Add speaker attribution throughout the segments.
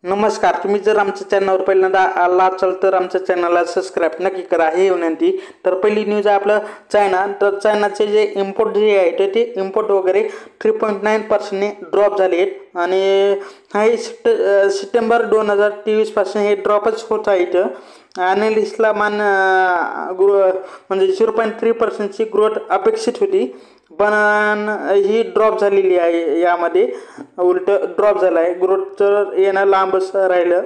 Speaker 1: नमस्कार. तुम्ही जर आमच्या चॅनलवर पहिल्यांदा आला असाल तर आमच्या चॅनलला सबस्क्राईब नक्की करा ही विनंती. तर पहिली न्यूज आहे आपलं चायना. तर चायनाचे जे इम्पोर्ट जे आहे तर ते इम्पोर्ट वगैरे 3.9% ड्रॉप झाले आहेत आणि हे सप्टेंबर 2023 पासून हे ड्रॉपच होत आहेत. ॲनालिस्टला म्हणजे 0.3%ची ग्रोथ अपेक्षित होती, पण ही ड्रॉप झालेली आहे. यामध्ये उलट ड्रॉप झाला आहे, ग्रोथ तर येणं लांबच राहिलं.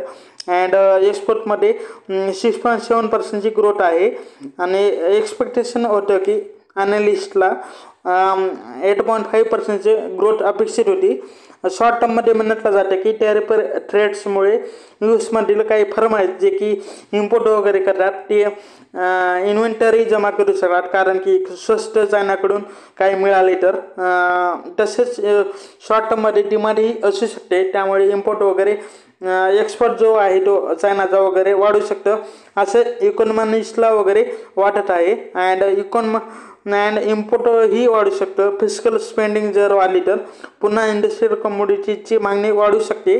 Speaker 1: अँड एक्सपोर्टमध्ये 6.7%ची ग्रोथ आहे आणि एक्सपेक्टेशन होतं की ॲनालिस्टला 8.5%ची ग्रोथ अपेक्षित होती. शॉर्ट टर्ममध्ये म्हटलं जातं की टॅरिफ थ्रेट्समुळे यूएसमधील काही फर्म आहेत जे की इम्पोर्ट वगैरे करतात ते इन्व्हेंटरी जमा करू शकतात, कारण की स्वस्त चायनाकडून काही मिळाले तर. तसेच शॉर्ट टर्ममध्ये डिमांडही असू शकते, त्यामुळे इम्पोर्ट वगैरे एक्सपोर्ट जो आहे तो चायनाचा वगैरे वाढू शकतं असं इकॉनॉमिस्टला वगैरे वाटत आहे. अँड इम्पोर्ट ही वाढू शकतं. फिजिकल स्पेंडिंग जर वाढली तर पुन्हा इंडस्ट्रियल कमोडिटीची मागणी वाढू शकते.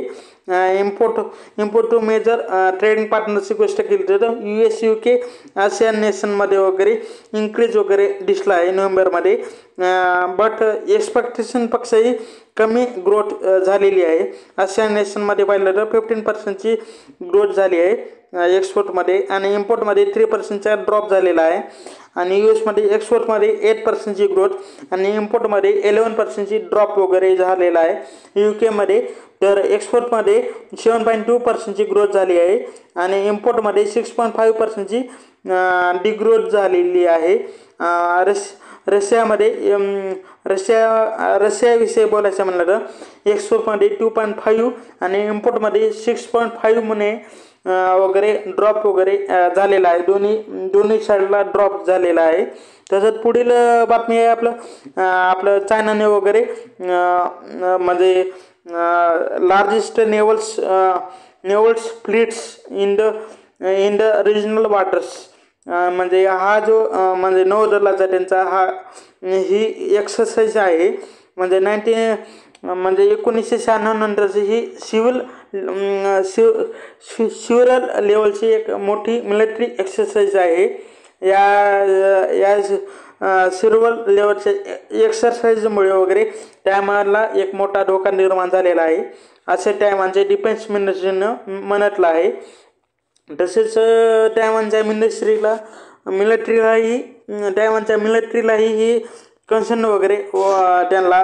Speaker 1: इम्पोर्ट टू मेजर ट्रेडिंग पार्टनरची गोष्ट केली तर US, UK, आसियान नेशनमध्ये वगैरे इन्क्रीज वगैरे दिसला आहे नोव्हेंबरमध्ये. बट एक्सपेक्टेशनपेक्षाही कमी ग्रोथ झालेली आहे. आसियान नेशनमध्ये पाहिलं तर 15%ची ग्रोथ झाली आहे एक्सपोर्टमध्ये आणि इम्पोर्टमध्ये 3%चा ड्रॉप झालेला आहे. आणि US मध्ये एक्सपोर्टमध्ये 8%ची ग्रोथ आणि इम्पोर्टमध्ये 11%ची ड्रॉप वगैरे झालेला आहे. UK मध्ये तर एक्सपोर्टमध्ये 7.2%ची ग्रोथ झाली आहे आणि इम्पोर्टमध्ये 6.5%ची डिग्रोथ झालेली आहे. रशियाविषयी बोलायचं म्हणलं तर एक्सपोर्टमध्ये 2.5 आणि इम्पोर्टमध्ये 6.5 म्हणे वगैरे ड्रॉप वगैरे झालेला आहे. दोन्ही साईडला ड्रॉप झालेला आहे. तसंच पुढील बातमी आहे आपलं चायनाने वगैरे म्हणजे largest navals fleets in the regional waters, म्हणजे हा जो म्हणजे नौदलाचा त्यांचा ही एक्सरसाइज आहे. म्हणजे 1996 नंतरची ही सिव्हल लेवलची एक मोठी मिलिटरी एक्सरसाइज आहे. या सिव्हल लेवलच्या एक्सरसाइजमुळे वगैरे टायमाला एक मोठा धोका निर्माण झालेला आहे असे टायमानचे डिफेन्स मिनिस्ट्रीनं म्हटलं आहे. तसेच टायवानच्या मिलिटरीलाही ही कन्सर्न वगैरे त्यांना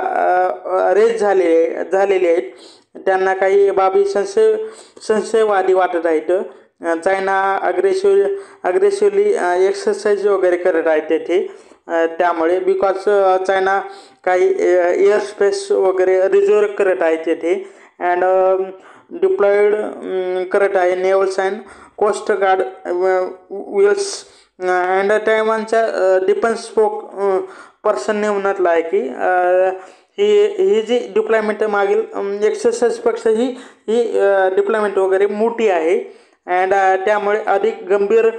Speaker 1: रेज झालेली आहेत. त्यांना काही बाबी संशयवादी वाटत आहेत. चायना अग्रेसिव्हली एक्सरसाइज वगैरे करत आहेत तेथे, त्यामुळे बिकॉज चायना काही एअर स्पेस वगैरे रिझर्व करत आहे तेथे अँड डिप्लॉईड करत आहे navals and coast guard vessels. And टायवानच्या डिफेन्स पर्सनने म्हटलं आहे की ही जी डिप्लॉयमेंट मागील एक्सरसाइजपेक्षा ही डिप्लॉयमेंट वगैरे मोठी आहे अँड त्यामुळे अधिक गंभीर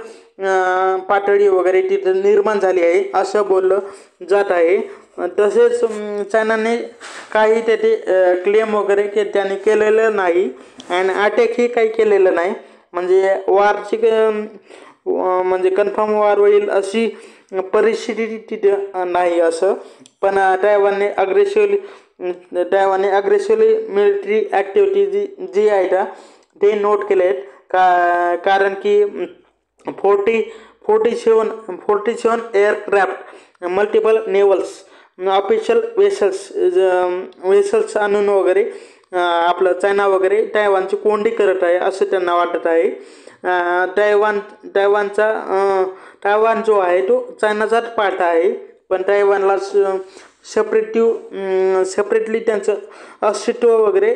Speaker 1: पातळी वगैरे तिथे निर्माण झाली आहे असं बोललं जात आहे. तसेच चायनाने काही तेथे क्लेम वगैरे त्यांनी केलेलं नाही अँड अटॅकही काही केलेलं नाही. म्हणजे वारची म्हणजे कन्फर्म वार होईल अशी परिस्थिती तिथे नाही असं. पण टायवानने अग्रेसिव्हली मिलिटरी ॲक्टिव्हिटी जी आहेत ते नोट केले आहेत. कारण की 47 एअरक्राफ्ट, मल्टिपल नेव्हल्स ऑफिशियल वेसल्स आणून वगैरे आपलं चायना वगैरे टायवानची कोंडी करत आहे असं त्यांना वाटत आहे. टायवान जो आहे तो चायनाचाच पार्ट आहे, पण टायवानला सेपरेटली त्यांचं अस्तित्व वगैरे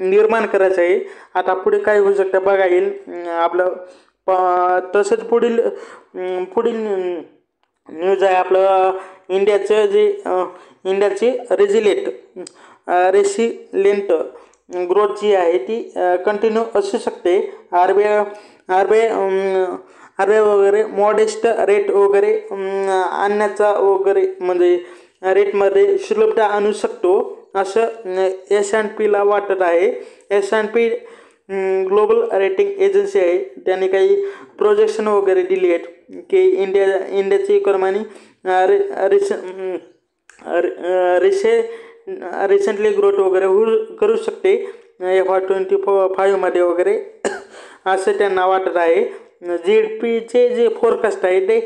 Speaker 1: निर्माण करायचं आहे. आता पुढे काय होऊ शकतं बघा येईल आपलं. तसंच पुढील न्यूज आहे आपलं इंडियाची रेसिलेंट ग्रोथ जी आहे ती कंटिन्यू असू शकते. आरबीआय वगैरे मॉडेस्ट रेट वगैरे आणण्याचा वगैरे म्हणजे रेटमध्ये सुलभता आणू शकतो असं S&Pला वाटत आहे. S&P ग्लोबल रेटिंग एजन्सी आहे, त्याने काही प्रोजेक्शन वगैरे दिली आहेत की इंडियाची इकॉनॉमी रिसेंटली ग्रोथ वगैरे करू शकते FY25मध्ये वगैरे असं त्यांना वाटत आहे. GDPचे जे फोरकास्ट आहे ते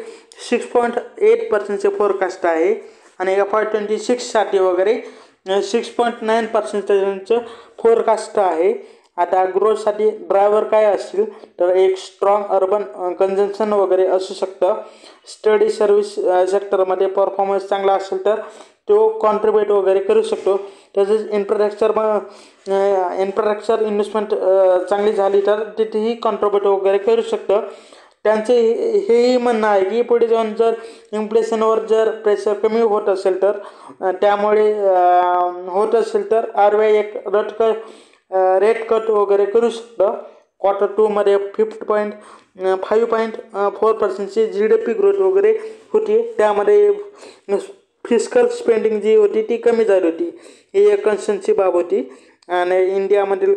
Speaker 1: 6.8% फोरकास्ट आहे आणि FY26साठी वगैरे 6.9% फोरकास्ट आहे. आता ग्रोथसाठी ड्रायव्हर काय असतील तर एक स्ट्रॉंग अर्बन कन्झम्पशन वगैरे असू शकतं. स्टडी सर्व्हिस सेक्टरमध्ये परफॉर्मन्स चांगला असेल तर तो कॉन्ट्रीब्यूट वगैरे करू शकतो. तसेच इन्फ्रास्ट्रक्चर इन्व्हेस्टमेंट चांगली झाली तर तिथेही कॉन्ट्रीब्यूट वगैरे करू शकतं. त्यांचे हेही म्हणणं आहे की पुढे जाऊन जर इन्फ्लेशनवर जर प्रेशर कमी होत असेल तर त्यामुळे होत असेल तर RBI एक रेट कट वगैरे करू शकतं. Q2मध्ये 5.4% GDP ग्रोथ वगैरे होती. त्यामध्ये फिस्कल स्पेंडिंग जी होती ती कमी झाली होती, ही एक कन्सर्नची बाब होती. आणि इंडियामधील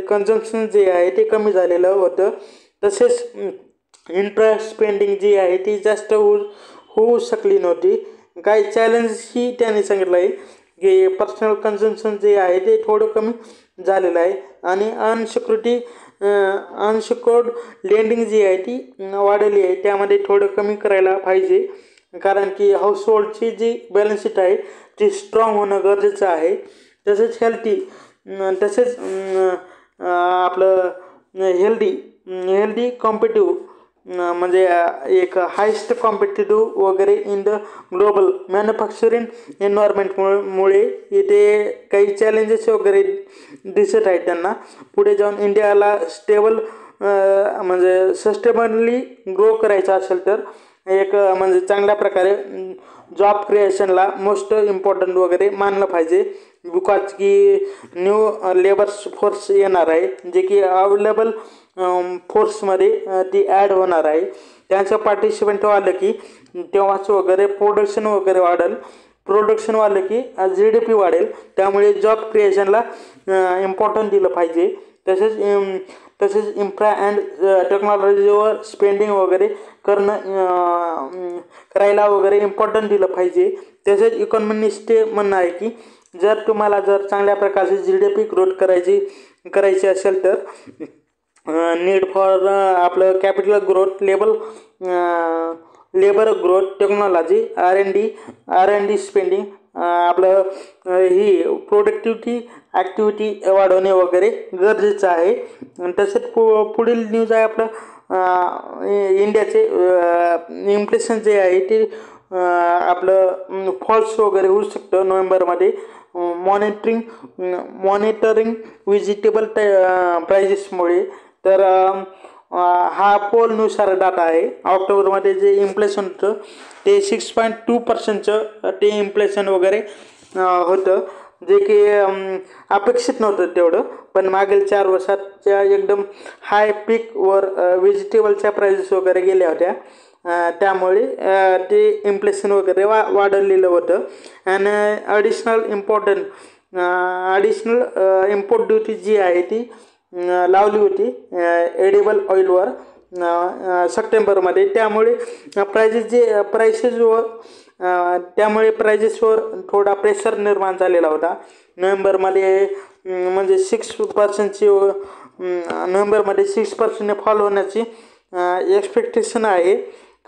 Speaker 1: कन्झम्पशन जे आहे ते कमी झालेलं होतं. तसेच इंट्रा स्पेंडिंग जी आहे ती जास्त होऊ शकली नव्हती. काही चॅलेंजही त्यांनी सांगितलं आहे की पर्सनल कन्झम्पशन जे आहे ते थोडं कमी झालेलं आहे आणि अनसिक्युर्ड लेंडिंग जी आहे ती वाढली आहे. त्यामध्ये थोडं कमी करायला पाहिजे, कारण की हाऊसहोल्डची जी बॅलन्स शीट आहे ती स्ट्रॉंग होणं गरजेचं आहे. तसेच आपलं हेल्दी कॉम्पिटिव्ह म्हणजे एक हायस्ट कॉम्पिटिटिव्ह वगैरे इन द ग्लोबल मॅन्युफॅक्चरिंग एन्व्हायरमेंटमुळे इथे काही चॅलेंजेस वगैरे दिसत आहेत त्यांना. पुढे जाऊन इंडियाला स्टेबल म्हणजे सस्टेनेबली ग्रो करायचं असेल तर एक म्हणजे चांगल्या प्रकारे जॉब क्रिएशनला मोस्ट इम्पॉर्टंट वगैरे मानलं पाहिजे. बिकॉज की न्यू लेबर फोर्स येणार आहे जे की अवेलेबल फोर्समध्ये ती ॲड होणार आहे. त्यांचं पार्टिसिपेंट वाढलं की तेव्हाच वगैरे प्रोडक्शन वगैरे वाढेल. प्रोडक्शन वाढलं की GDP वाढेल. त्यामुळे जॉब क्रिएशनला इम्पॉर्टंट दिलं पाहिजे. तसेच इन्फ्रा अँड टेक्नॉलॉजीवर स्पेंडिंग वगैरे करायला वगैरे इम्पॉर्टंट दिलं पाहिजे. तसेच इकॉनॉमिस्टचे म्हणणं आहे की जर तुम्हाला चांगल्या प्रकारची GDP ग्रोथ करायची असेल तर नीड फॉर आपलं capital growth, labour growth, technology, R&D spending, आपलं ही प्रोडक्टिव्हिटी ॲक्टिव्हिटी वाढवणे वगैरे गरजेचं आहे. तसेच पुढील न्यूज आहे आपलं इंडियाचे इन्फ्लेशन जे आहे ते आपलं फॉल्स वगैरे होऊ शकतं नोव्हेंबरमध्ये. मॉनिटरिंग व्हेजिटेबल प्राइजेसमुळे. तर हा पोलनुसार डाटा आहे. ऑक्टोबरमध्ये जे इन्फ्लेशन होतं ते 6.2% ते इन्फ्लेशन वगैरे होतं, जे की अपेक्षित नव्हतं तेवढं. पण मागील 4 वर्षाच्या एकदम हाय पीकवर व्हेजिटेबलच्या प्राइजेस वगैरे गेल्या होत्या. त्यामुळे ते इन्फ्लेशन वगैरे वाढलेलं होतं. आणि ॲडिशनल इम्पोर्ट ड्युटी जी आहे ती लावली होती एडिबल ऑइलवर सप्टेंबरमध्ये. त्यामुळे प्राइजेसवर थोडा प्रेशर निर्माण झालेला होता. नोव्हेंबरमध्ये म्हणजे 6% फॉल होण्याची एक्सपेक्टेशन आहे,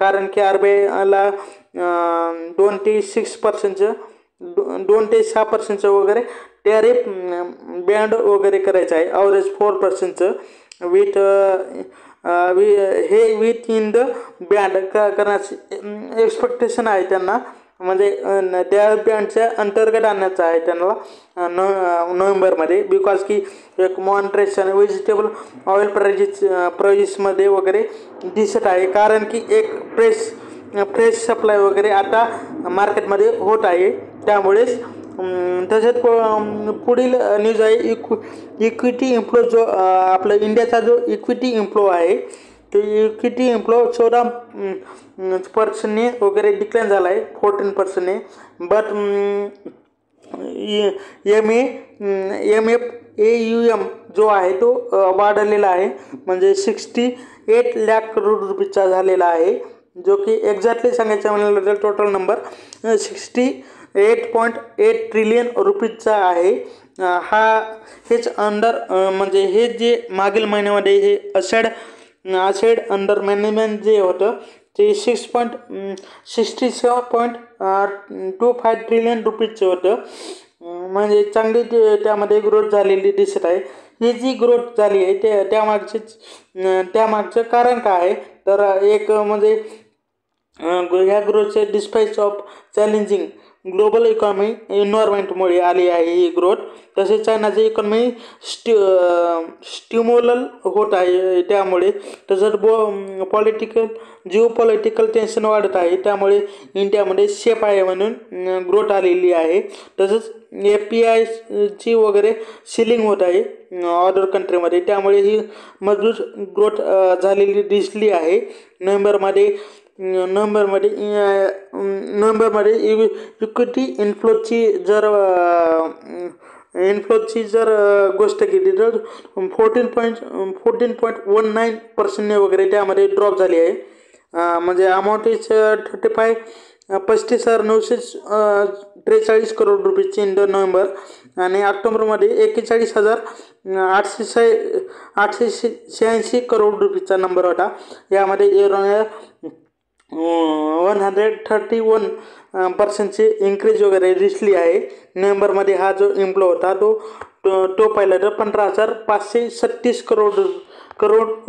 Speaker 1: कारण की RBIला 2 ते 6% वगैरे टॅरिफ बँड वगैरे करायचं आहे. Average 4% with in the band करण्याची एक्सपेक्टेशन आहे त्यांना. म्हणजे त्या बँडच्या अंतर्गत आणण्याचं आहे त्यांना नोव्हेंबरमध्ये. बिकॉज की एक मॉनिटरेशन व्हेजिटेबल ऑइल प्राइजेसमध्ये वगैरे दिसत आहे, कारण की एक फ्रेश सप्लाय वगैरे आता मार्केटमध्ये होत आहे. त्यामुळेच तसेच पुढील न्यूज आहे इक्विटी इन्फ्लो. जो आपला इंडियाचा जो इक्विटी इन्फ्लो आहे ते इक्विटी इन्फ्लो 14% वगैरे डिक्लाइन झाला आहे 14%. बट MFAUM जो आहे तो वाढलेला आहे, म्हणजे 68 लाख करोड रुपीचा झालेला आहे, जो की एक्झॅक्टली सांगायचं म्हणलं तर टोटल नंबर 68.8 ट्रिलियन रुपीजचा आहे. हेच अंडर म्हणजे हे जे मागील महिन्यामध्ये हे असेड अंडर मॅनेजमेंट जे होतं ते 67.25 ट्रिलियन रुपीजचं होतं. म्हणजे चांगली त्यामध्ये ग्रोथ झालेली दिसत आहे. ही जी ग्रोथ झाली आहे त्यामागचं कारण काय आहे, तर एक म्हणजे ह्या ग्रोथचे despite of challenging global economy एन्व्हायरमेंटमुळे आली आहे ही ग्रोथ. तसेच चायनाची इकॉनॉमी स्टिम्युलल होत आहे त्यामुळे. तसंच जिओपॉलिटिकल टेन्शन वाढत आहे, त्यामुळे इंडियामध्ये सेफ आहे म्हणून ग्रोथ आलेली आहे. तसंच APIची वगैरे सिलिंग होत आहे अदर कंट्रीमध्ये, त्यामुळे ही मजबूत ग्रोथ झालेली दिसली आहे. नोव्हेंबरमध्ये इक्विटी इन्फ्लोची जर गोष्ट केली तर 14.19% वगैरे त्यामध्ये ड्रॉप झाली आहे. म्हणजे अमाऊंट इज 35,943 करोड रुपीची इन नोव्हेंबर, आणि ऑक्टोबरमध्ये 41,886 करोड रुपीचा नंबर होता. यामध्ये इयर ऑन इयर 131% इन्क्रीज वगैरे दिसली आहे. नोव्हेंबरमध्ये हा जो इम्प्लो होता तो पाहिला तर 15,536 करोड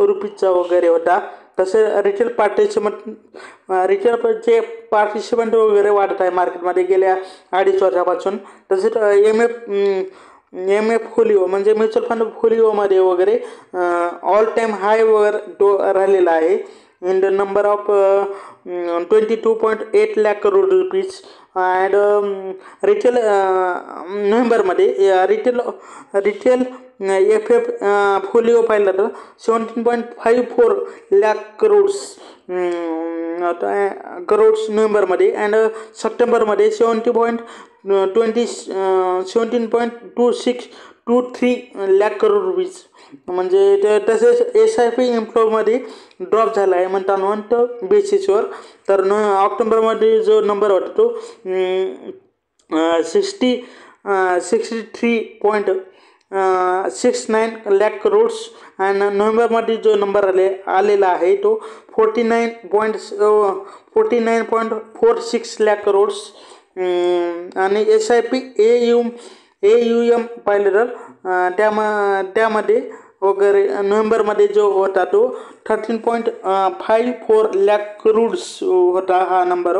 Speaker 1: रुपीचा वगैरे होता. तसे रिटेल पार्टिसिपंट वगैरे वाढत आहे मार्केटमध्ये गेल्या 2.5 वर्षापासून. तसेच MF फोलिओ म्हणजे म्युच्युअल फंड फोलिओमध्ये वगैरे ऑल टाईम हाय वगैरे तो राहिलेला आहे. in the number of 22.8 lakh crore rupees. And retail नोव्हेंबरमध्ये रिटेल FF फोलिओ पाहिलं तर 17.54 लाख करोड्स नोव्हेंबरमध्ये, अँड सप्टेंबरमध्ये 17.23 लाख करोड रुपीज. म्हणजे तसेच SIP इन्फ्लोमध्ये ड्रॉप झाला आहे म्हणता बेसिसवर. तर ऑक्टोबरमध्ये जो नंबर होता तो 63.69 लाख करोड्स, आणि नोव्हेंबरमध्ये जो नंबर आलेला आहे तो 49.46 लाख करोड्स. आणि SIP AUM पाहिलं तर त्यामध्ये वगैरे नोव्हेंबरमध्ये जो होता तो 13.54 लाख करोड्स होता हा नंबर.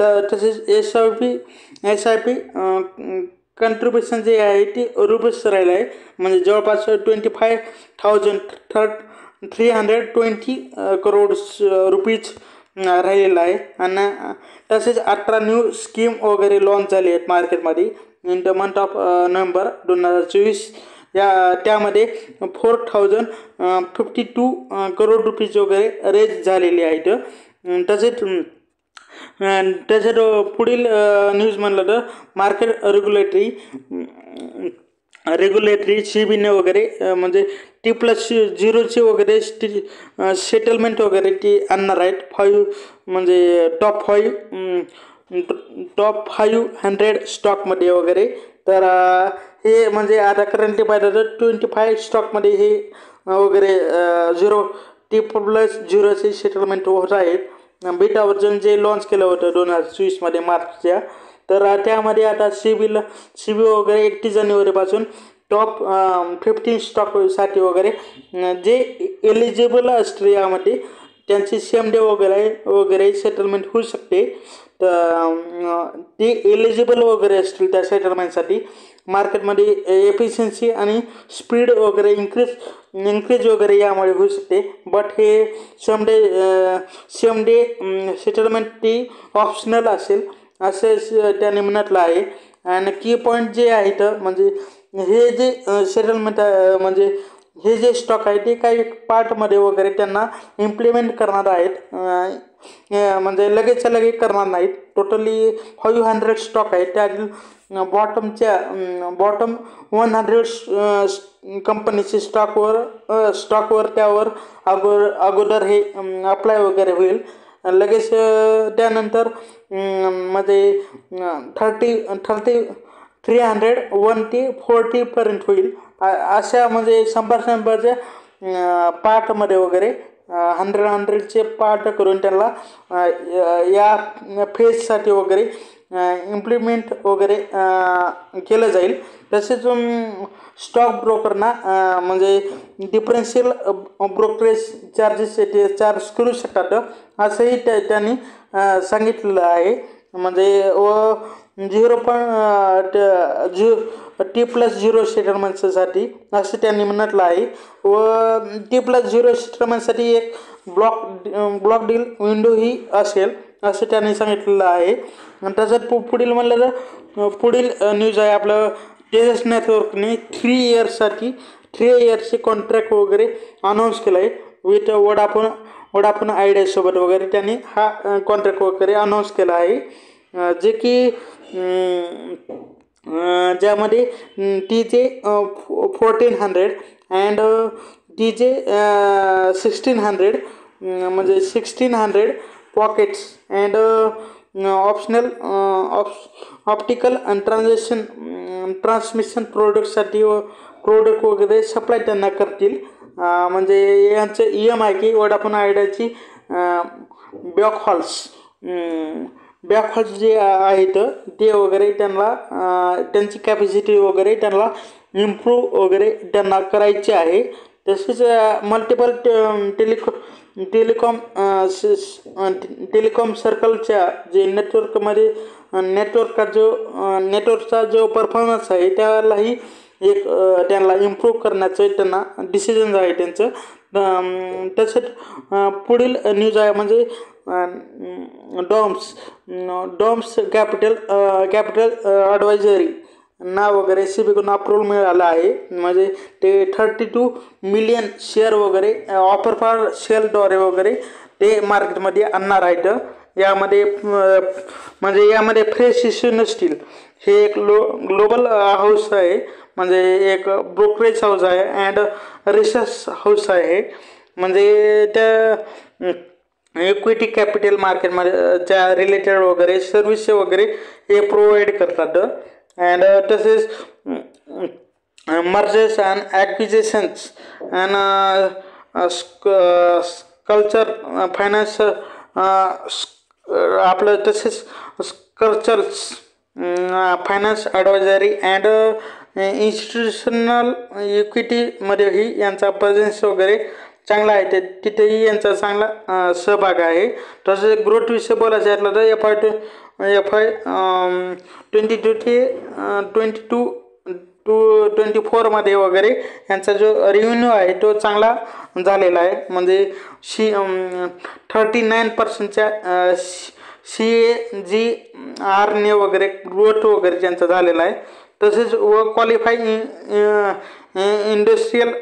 Speaker 1: तर तसेच SIP कंट्रीब्युशन जे आहे ती रुपीज राहिलं आहे, म्हणजे जवळपास 25,320 करोड्स रुपीज राहिलेला आहे. आणि तसेच 18 न्यू स्कीम वगैरे लॉन्च झाले आहेत मार्केटमध्ये in the month of November 2024. त्यामध्ये 4,052 करोड रुपीज वगैरे रेज झालेले आहेत. तसेच पुढील न्यूज म्हणलं तर मार्केट रेग्युलेटरी CBने वगैरे म्हणजे T+0ची वगैरे सेटलमेंट वगैरे ती आणणार आहेत. म्हणजे टॉप 500 स्टॉकमध्ये वगैरे. तर हे म्हणजे आता करंटली पाहिलं तर 25 स्टॉकमध्ये हे वगैरे T+0चे सेटलमेंट होत आहेत. बीटा व्हर्जन जे लॉन्च केलं होतं 2024 मार्चच्या, तर त्यामध्ये आता CB वगैरे 31 जानेवारीपासून टॉप 15 स्टॉकसाठी वगैरे जे एलिजिबल असते यामध्ये त्यांची सेम डे वगैरे सेटलमेंट होऊ शकते. तर ते एलिजिबल वगैरे असतील त्या सेटलमेंटसाठी मार्केटमध्ये एफिशियन्सी आणि स्पीड वगैरे इन्क्रीज वगैरे यामुळे होऊ शकते. बट हे सेम डे सेटलमेंट ती ऑप्शनल असेल असे त्याने म्हटलं आहे. आणि की पॉईंट जे आहेत म्हणजे हे जे सेटलमेंट म्हणजे हे जे स्टॉक आहे ते काही पार्टमध्ये वगैरे त्यांना इम्प्लिमेंट करणार आहेत, म्हणजे लगेच करणार नाहीत. टोटली 500 स्टॉक आहे. त्यातील बॉटम 100 कंपनीचे स्टॉकवर त्यावर अगोदर हे अप्लाय वगैरे होईल. लगेच त्यानंतर मध्ये 301 ते 40पर्यंत होईल. अशा म्हणजे 100च्या पार्टमध्ये वगैरे 100चे पार्ट करून त्यांना या फेजसाठी वगैरे इम्प्लिमेंट वगैरे केलं जाईल. तसेच स्टॉक ब्रोकरना म्हणजे डिफरन्शियल ब्रोकरेज चार्जेस चार्ज करू शकतात असंही त्यांनी सांगितलेलं आहे. म्हणजे व T+0 सेटलमेंटसाठी असं त्यांनी म्हटलं आहे. व T+0 सेटलमेंटसाठी एक ब्लॉक डील विंडो ही असेल असं त्यांनी सांगितलेलं आहे. आणि तसंच पुढील म्हणलं तर पुढील न्यूज आहे आपलं तेजस नेटवर्कने 3 इयर्सचे कॉन्ट्रॅक्ट वगैरे अनाऊन्स केलं आहे विथ वोडाफोन आयडियासोबत वगैरे त्यांनी हा कॉन्ट्रॅक्ट वगैरे अनाऊन्स केला आहे. जे की ज्यामध्ये TJ 1400 अँड TJ 1600 म्हणजे 1600 pockets and optional optical transmission प्रोडक्टसाठी प्रोडक्ट वगैरे सप्लाय त्यांना करतील. म्हणजे यांचं EMI की वोडाफोन आयडियाची बॅकहॉल्स जे आहेत ते वगैरे त्यांना त्यांची कॅपॅसिटी वगैरे त्यांना इम्प्रूव्ह वगैरे त्यांना करायचे आहे. तसेच मल्टिपल टेलिकॉम सर्कलच्या जे नेटवर्कचा जो परफॉर्मन्स आहे त्यालाही एक त्यांना इम्प्रूव्ह करण्याचं त्यांना डिसिजन आहे त्यांचं. तसंच पुढील न्यूज आहे म्हणजे डॉम्स कॅपिटल ॲडवायझरी ना वगैरे SEBIकडून अप्रूव्हल मिळालं आहे. म्हणजे ते 32 मिलियन शेअर वगैरे ऑफर फॉर सेलद्वारे वगैरे ते मार्केटमध्ये आणणार आहेत. यामध्ये फ्रेश इश्यू नसतील. हे एक ग्लोबल हाऊस आहे म्हणजे एक ब्रोकरेज हाऊस आहे अँड रिसर्च हाऊस आहे. म्हणजे त्या इक्विटी कॅपिटल मार्केटमध्ये च्या रिलेटेड वगैरे सर्व्हिस वगैरे हे प्रोव्हाइड करतात. अँड तसेच mergers and acquisitions and culture finance आपलं तसेच cultures finance advisory and institutional इक्विटीमध्येही यांचा प्रेझेन्स वगैरे चांगला आहे. तिथेही यांचा चांगला सहभाग आहे. तसेच ग्रोथ विषय बोलायचं म्हटलं तर FY 2022-24 मध्ये वगैरे यांचा जो रेव्हेन्यू आहे तो चांगला झालेला आहे. म्हणजे 39%च्या CAGRने वगैरे ग्रोथ वगैरे त्यांचा झालेला आहे. तसेच क्वालिफाय इंडस्ट्रियल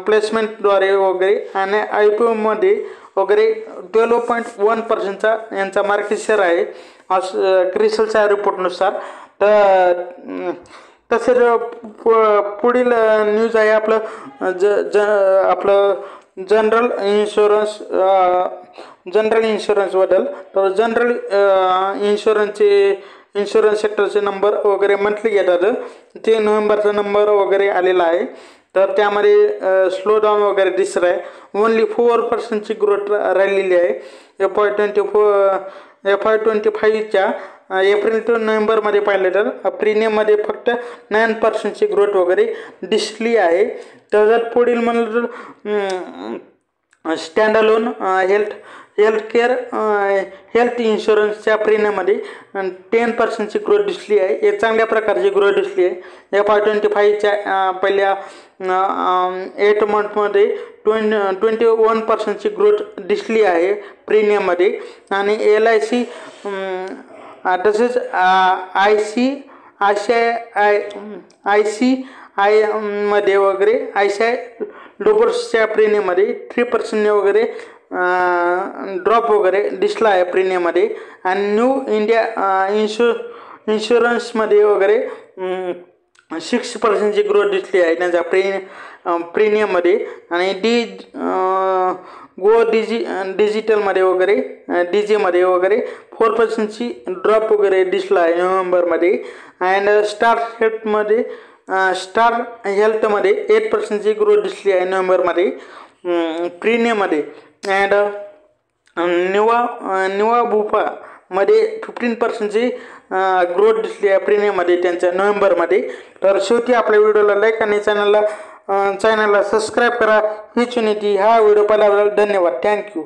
Speaker 1: प्लेसमेंटद्वारे वगैरे आणि IPOमध्ये वगैरे 12.1%चा यांचा मार्केट शेअर आहे असं क्रिसलच्या रिपोर्टनुसार. तसेच पुढील न्यूज आहे आपलं आपलं जनरल इन्शुरन्सबद्दल. तर जनरल इन्शुरन्स सेक्टरचे नंबर वगैरे मंथली येतात. ते नोव्हेंबरचा नंबर वगैरे आलेला आहे. तर त्यामध्ये स्लो डाऊन वगैरे दिसत आहे. ओन्ली 4%ची ग्रोथ राहिलेली आहे. FY 25च्या एप्रिल ते नोव्हेंबरमध्ये पाहिलं तर प्रीमियममध्ये फक्त 9%ची ग्रोथ वगैरे दिसली आहे. तर जर पुढील म्हणलं तर स्टँडअलोन हेल्थ इन्शुरन्सच्या प्रीमियममध्ये 10%ची ग्रोथ दिसली आहे. एक चांगल्या प्रकारची ग्रोथ दिसली आहे. FY 25च्या पहिल्या 8 मंथमध्ये 21%ची ग्रोथ दिसली आहे प्रीमियममध्ये. आणि LIC तसेच ICICI मध्ये वगैरे ICICI लोबर्सच्या प्रीमियममध्ये 3% वगैरे ड्रॉप वगैरे दिसला आहे प्रीमियममध्ये. आणि न्यू इंडिया इन्शुरन्समध्ये वगैरे 6% ग्रोथ दिसली आहे त्यांच्या प्रीमियममध्ये. आणि गो डिजिटलमध्ये वगैरे डीजेमध्ये वगैरे 4% ड्रॉप वगैरे दिसला आहे नोव्हेंबरमध्ये. अँड स्टार हेल्थमध्ये 8% ग्रोथ दिसली आहे नोव्हेंबरमध्ये प्रीमियममध्ये. अँड निवा बुफामध्ये 15% ग्रोथ दिसली आहे प्रीमियममध्ये त्यांच्या नोव्हेंबरमध्ये. तर शेवटी आपल्या व्हिडिओला लाईक आणि चॅनलला सबस्क्राईब करा. हीच विनंती. हा व्हिडिओ पाहिल्याबद्दल धन्यवाद. थँक्यू.